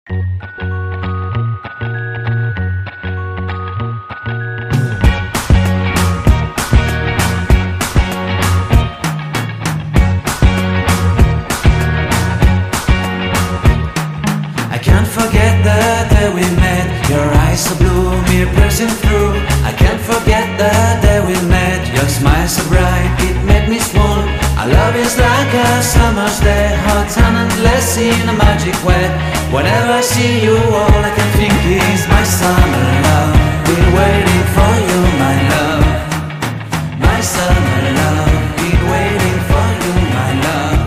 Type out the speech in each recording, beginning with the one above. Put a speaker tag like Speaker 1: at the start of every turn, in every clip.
Speaker 1: I can't forget the day we met. Your eyes so blue, me piercing through. I can't forget the day we met. Your smile so bright, it made me swoon. Our love is like a summer's day, hot and endless in a magic way. Whenever I see you, all I can think is my summer love. Been waiting for you, my love. My summer love. Been waiting for you, my love.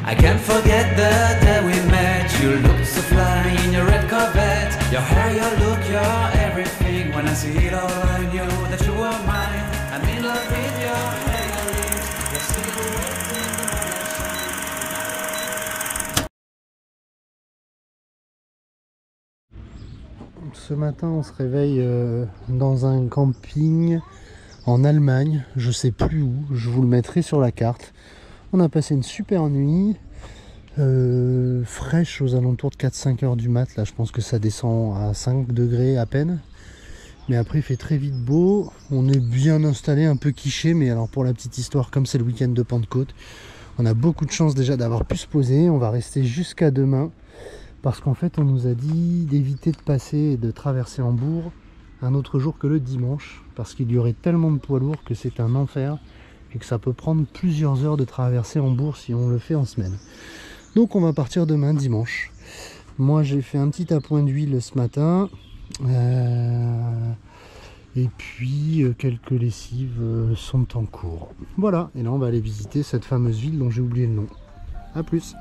Speaker 1: I can't forget the day we met. You looked so fly in your red Corvette. Your hair, your look, your everything. When I see it all, I knew that you were mine. I'm in love with your hair, your lips, your silhouette in the moonlight.
Speaker 2: Ce matin, on se réveille dans un camping en Allemagne. Je sais plus où, je vous le mettrai sur la carte. On a passé une super nuit. Fraîche aux alentours de 4-5 heures du mat. Là je pense que ça descend à 5 degrés à peine, mais après il fait très vite beau. On est bien installé, un peu quiché, mais alors pour la petite histoire, comme c'est le week-end de Pentecôte, on a beaucoup de chance déjà d'avoir pu se poser. On va rester jusqu'à demain parce qu'en fait on nous a dit d'éviter de passer et de traverser Hambourg un autre jour que le dimanche, parce qu'il y aurait tellement de poids lourds que c'est un enfer et que ça peut prendre plusieurs heures de traverser Hambourg si on le fait en semaine. Donc on va partir demain dimanche. Moi j'ai fait un petit appoint d'huile ce matin. Et puis quelques lessives sont en cours. Voilà, et là on va aller visiter cette fameuse ville dont j'ai oublié le nom. A plus.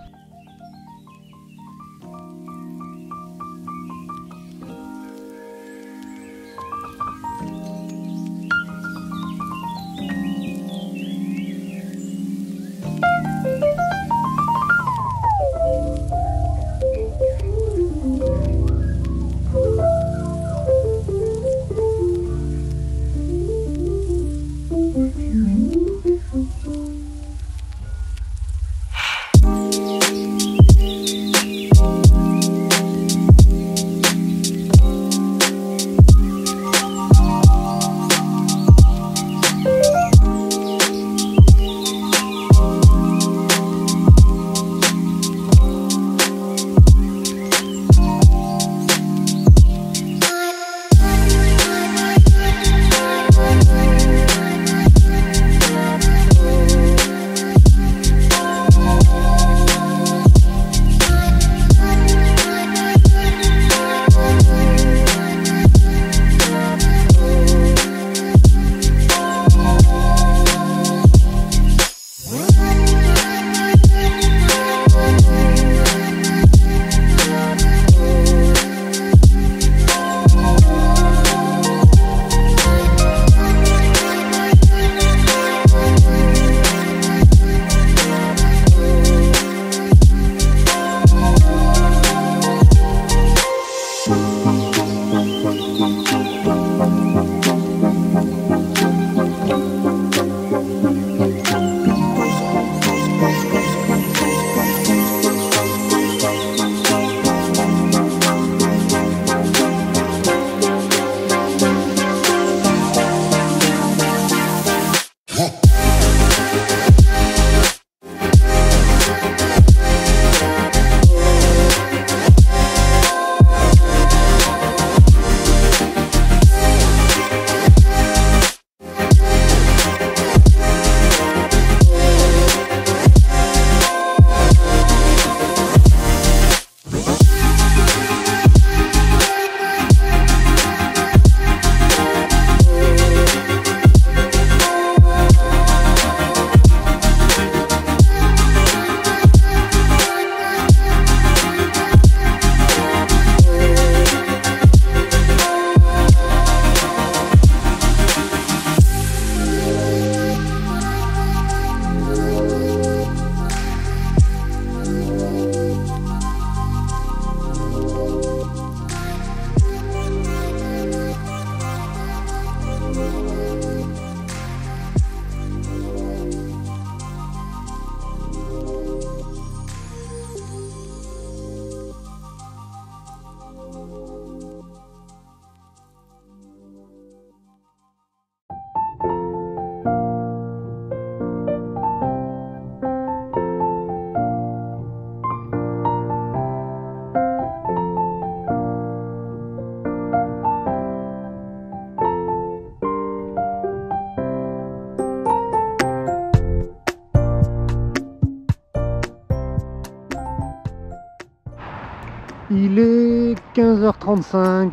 Speaker 2: Il est 15h35,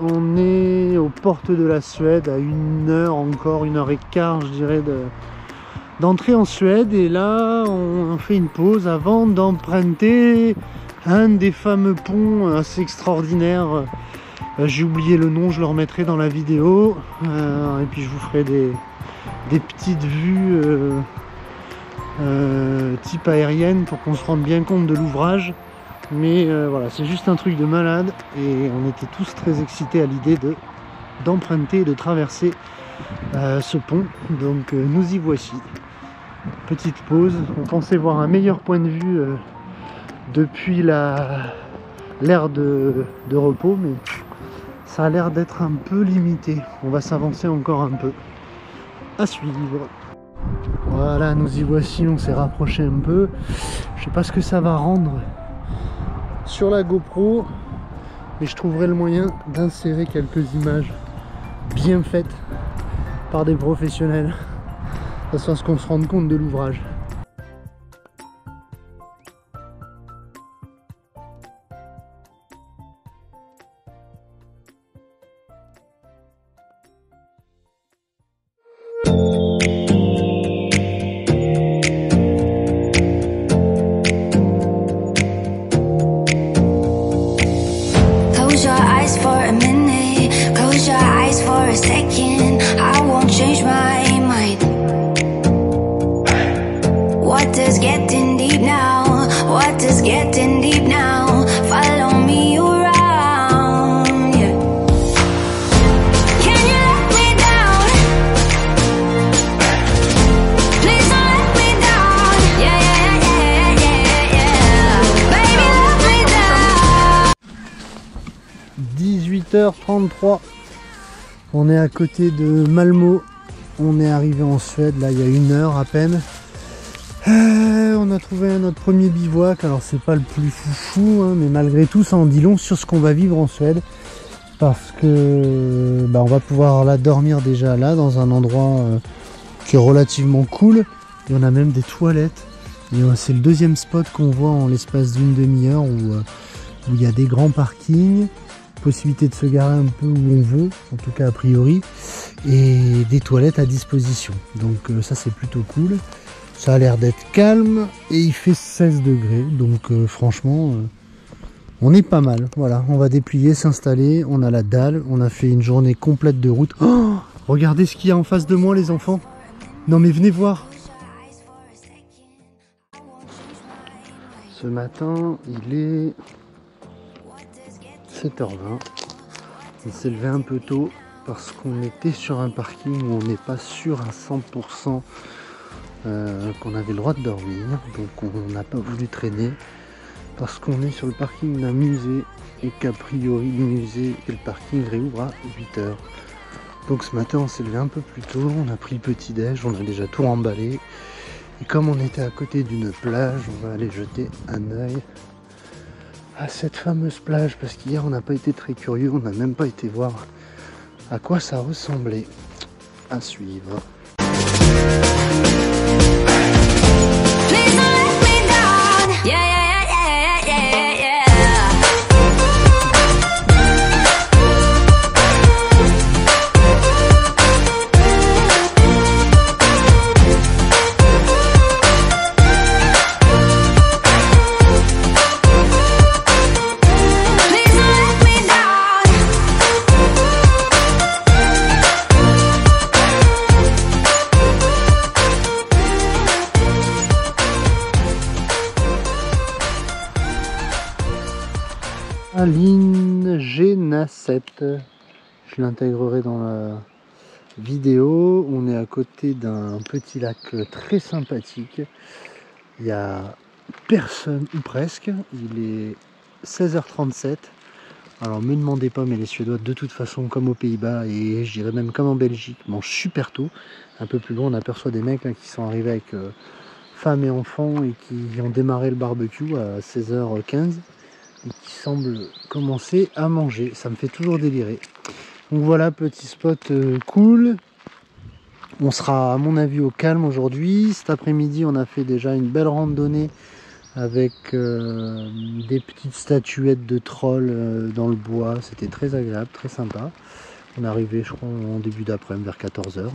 Speaker 2: on est aux portes de la Suède, à 1h encore, 1h15 je dirais d'entrer en Suède. Et là on fait une pause avant d'emprunter un des fameux ponts assez extraordinaires. J'ai oublié le nom, je le remettrai dans la vidéo. Et puis je vous ferai des petites vues type aérienne pour qu'on se rende bien compte de l'ouvrage. Mais voilà, c'est juste un truc de malade et on était tous très excités à l'idée d'emprunter et de traverser ce pont. Donc nous y voici. Petite pause, on pensait voir un meilleur point de vue depuis l'aire de repos, mais ça a l'air d'être un peu limité. On va s'avancer encore un peu. À suivre. Voilà, nous y voici, on s'est rapproché un peu. Je sais pas ce que ça va rendre sur la GoPro, mais je trouverai le moyen d'insérer quelques images bien faites par des professionnels, de façon à ce qu'on se rende compte de l'ouvrage. h 33, on est à côté de Malmö, on est arrivé en Suède là il y a 1 heure à peine. On a trouvé notre premier bivouac, alors c'est pas le plus foufou hein, mais malgré tout ça en dit long sur ce qu'on va vivre en Suède, parce que on va pouvoir là dormir déjà là dans un endroit qui est relativement cool, et on a même des toilettes, et c'est le deuxième spot qu'on voit en l'espace d'une demi-heure où il y a des grands parkings, possibilité de se garer un peu où on veut, en tout cas a priori, et des toilettes à disposition. Donc ça c'est plutôt cool. Ça a l'air d'être calme et il fait 16 degrés. Donc franchement, on est pas mal. Voilà, on va déplier, s'installer. On a la dalle. On a fait une journée complète de route. Oh, regardez ce qu'il y a en face de moi les enfants. Non mais venez voir. Ce matin, il est 7h20. On s'est levé un peu tôt parce qu'on était sur un parking où on n'est pas sûr à 100% qu'on avait le droit de dormir. Donc on n'a pas voulu traîner parce qu'on est sur le parking d'un musée et qu'a priori le musée et le parking réouvrent à 8h. Donc ce matin on s'est levé un peu plus tôt, on a pris le petit déj, on a déjà tout emballé. Et comme on était à côté d'une plage, on va aller jeter un œil à cette fameuse plage, parce qu'hier on n'a pas été très curieux, on n'a même pas été voir à quoi ça ressemblait. À suivre. Aline G-Nasset, je l'intégrerai dans la vidéo. On est à côté d'un petit lac très sympathique. Il n'y a personne, ou presque. Il est 16h37. Alors me demandez pas, mais les Suédois de toute façon comme aux Pays-Bas et je dirais même comme en Belgique mangent super tôt. Un peu plus loin on aperçoit des mecs là, qui sont arrivés avec femmes et enfants et qui ont démarré le barbecue à 16h15. Et qui semble commencer à manger. Ça me fait toujours délirer. Donc voilà, petit spot cool. On sera à mon avis au calme aujourd'hui. Cet après-midi on a fait déjà une belle randonnée avec des petites statuettes de trolls dans le bois. C'était très agréable, très sympa. On est arrivé, je crois, en début d'après-midi, vers 14 h.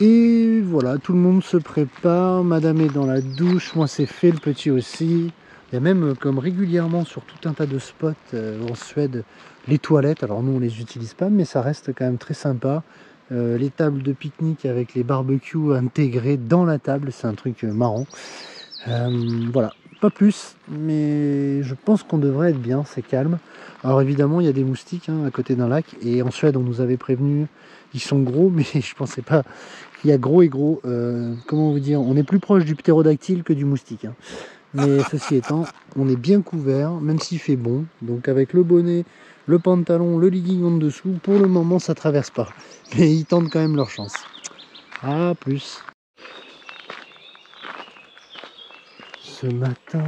Speaker 2: Et voilà, tout le monde se prépare. Madame est dans la douche, moi c'est fait, le petit aussi. Il y a même, comme régulièrement sur tout un tas de spots en Suède, les toilettes. Alors nous, on les utilise pas, mais ça reste quand même très sympa. Les tables de pique-nique avec les barbecues intégrés dans la table, c'est un truc marrant. Voilà, pas plus, mais je pense qu'on devrait être bien, c'est calme. Alors évidemment, il y a des moustiques à côté d'un lac, et en Suède, on nous avait prévenu, ils sont gros, mais je pensais pas qu'il y a gros et gros. Comment vous dire, on est plus proche du ptérodactyle que du moustique. Mais ceci étant, on est bien couvert, même s'il fait bon. Donc avec le bonnet, le pantalon, le legging en dessous, pour le moment, ça traverse pas. Mais ils tentent quand même leur chance. À plus. Ce matin,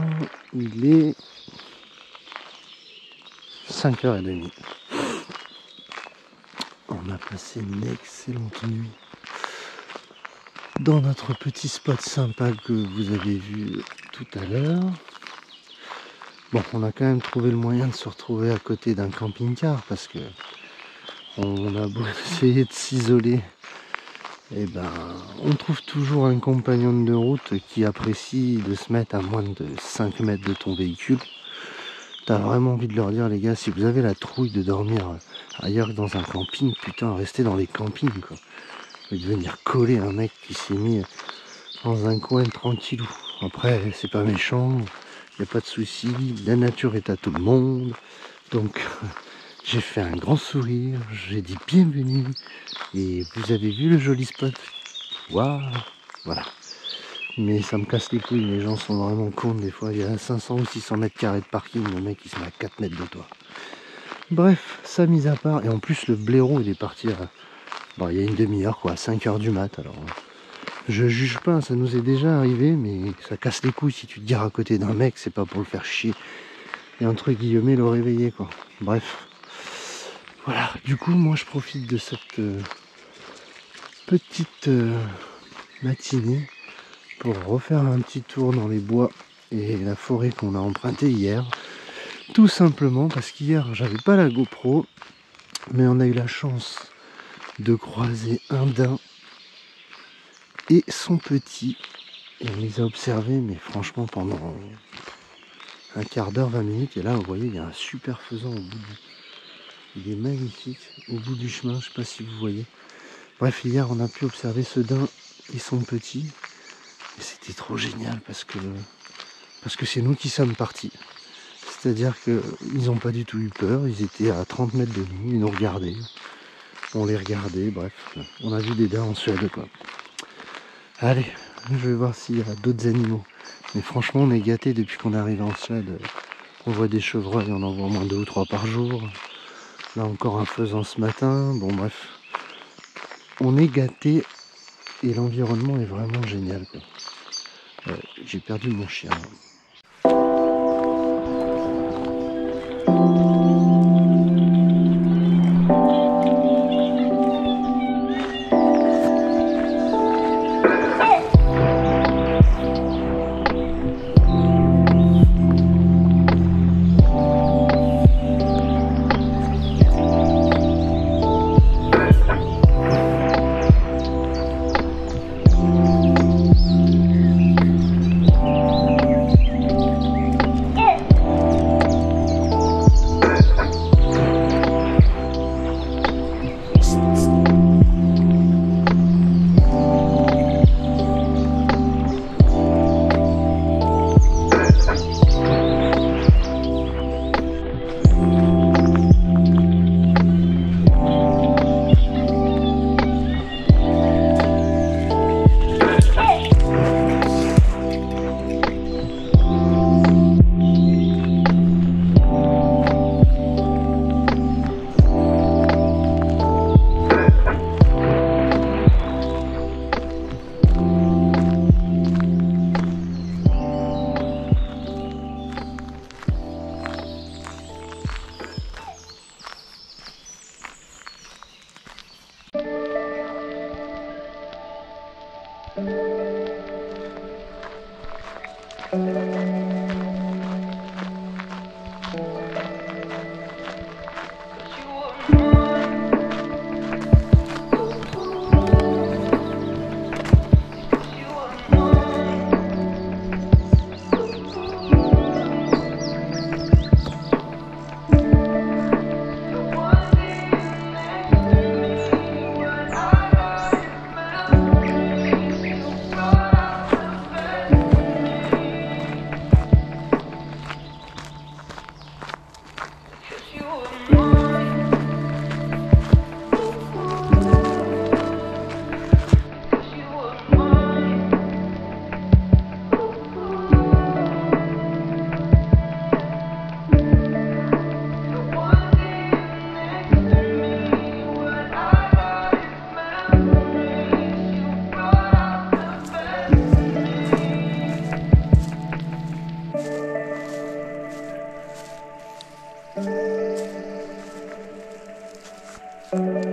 Speaker 2: il est 5h30. On a passé une excellente nuit dans notre petit spot sympa que vous avez vu tout à l'heure. Bon, on a quand même trouvé le moyen de se retrouver à côté d'un camping-car parce que on a beau essayer de s'isoler, et ben on trouve toujours un compagnon de route qui apprécie de se mettre à moins de 5 mètres de ton véhicule. T'as vraiment envie de leur dire, les gars, si vous avez la trouille de dormir ailleurs que dans un camping, putain, restez dans les campings, quoi. Et de venir coller un mec qui s'est mis dans un coin tranquillou. Après, c'est pas méchant, y a pas de souci, la nature est à tout le monde. Donc, j'ai fait un grand sourire, j'ai dit bienvenue, et vous avez vu le joli spot? Waouh, voilà. Mais ça me casse les couilles, les gens sont vraiment cons des fois. Il y a 500 ou 600 mètres carrés de parking, le mec il se met à 4 mètres de toi. Bref, ça mise à part. Et en plus le blaireau il est parti il y a une demi-heure quoi, à 5h du mat. Alors je juge pas, ça nous est déjà arrivé, mais ça casse les couilles si tu te gares à côté d'un mec, c'est pas pour le faire chier. Et entre guillemets le réveiller quoi. Bref. Voilà, du coup moi je profite de cette petite matinée pour refaire un petit tour dans les bois et la forêt qu'on a emprunté hier. Tout simplement parce qu'hier j'avais pas la GoPro, mais on a eu la chance de croiser un daim et son petit. Et on les a observés, mais franchement pendant un quart d'heure, 20 minutes. Et là vous voyez il y a un super faisan au bout il est magnifique au bout du chemin, je sais pas si vous voyez. Bref, hier on a pu observer ce daim et son petit. Et c'était trop génial parce que c'est nous qui sommes partis. C'est-à-dire qu'ils n'ont pas du tout eu peur, ils étaient à 30 mètres de nous, ils nous regardaient, on les regardait, bref, on a vu des daims en Suède quoi. Allez, je vais voir s'il y a d'autres animaux. Mais franchement on est gâtés depuis qu'on est arrivé en Suède. On voit des chevreuils, on en voit au moins 2 ou 3 par jour. Là encore un faisan ce matin, bon bref. On est gâtés et l'environnement est vraiment génial quoi. J'ai perdu mon chien.
Speaker 1: Thank